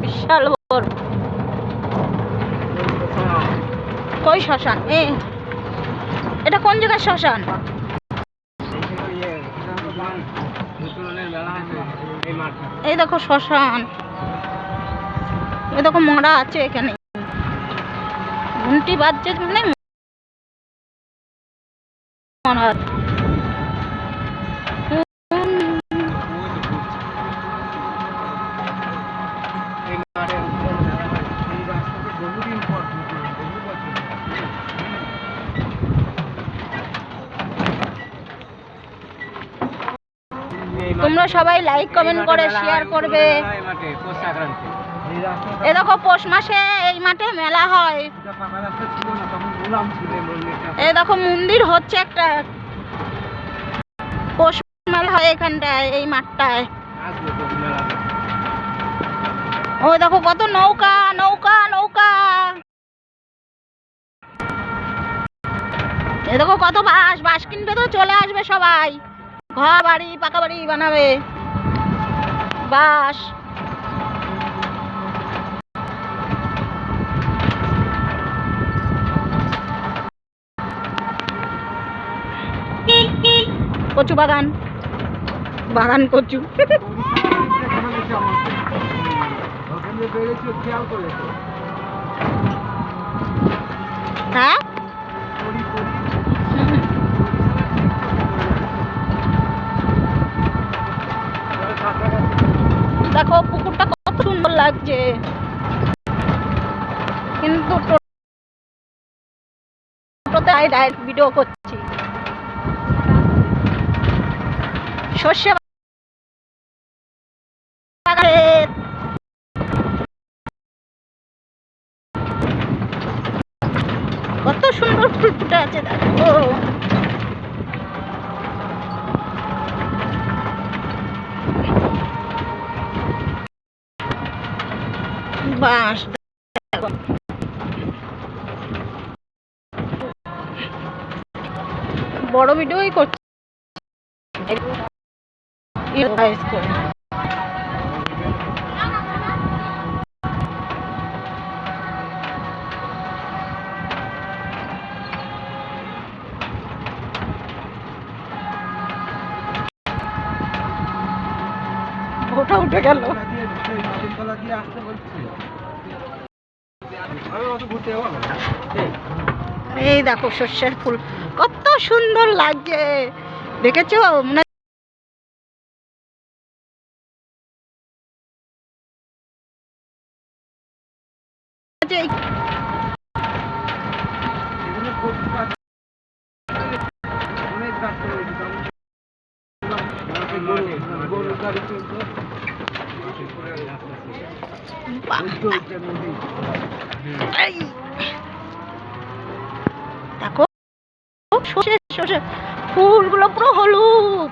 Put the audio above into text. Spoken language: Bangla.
বিশাল বড়। কই শ্মশান? এটা কোন জায়গার শ্মশান? এই দেখো শ্মশান, এই দেখো মরা আছে এখানে, ঘন্টি বাজছে মানে মরা। তোমরা সবাই লাইক কমেন্ট করে শেয়ার করবে। এ দেখো পৌষ মাসে এই মাঠে মেলা হয়। এই দেখো মন্দির হচ্ছে একটা, পৌষ মেলা হয় এখানটায়, এই মাঠটায়। ওই দেখো কত নৌকা নৌকা নৌকা। এই দেখো কত বাঁশ, বাঁশ কিনবে তো চলে আসবে সবাই, ঘর বাড়ি পাকা বাড়ি বানাবে। বাঁশ কচু বাগান, বাগান কচু। হ্যাঁ দেখো পুকুরটা কত সুন্দর লাগছে, কিন্তু টোটোতে ডাইরেক্ট ভিডিও করছি। সর্ষে কত সুন্দর ফুল ফুটে আছে দেখো। বাঁশ বড় ভিডিওই করছি। ওটা উঠে গেল। এই দেখো সর্ষের ফুল কত সুন্দর লাগছে, দেখেছো? মনে দেখো সর্ষে ফুলগুলো পুরো হলুদ।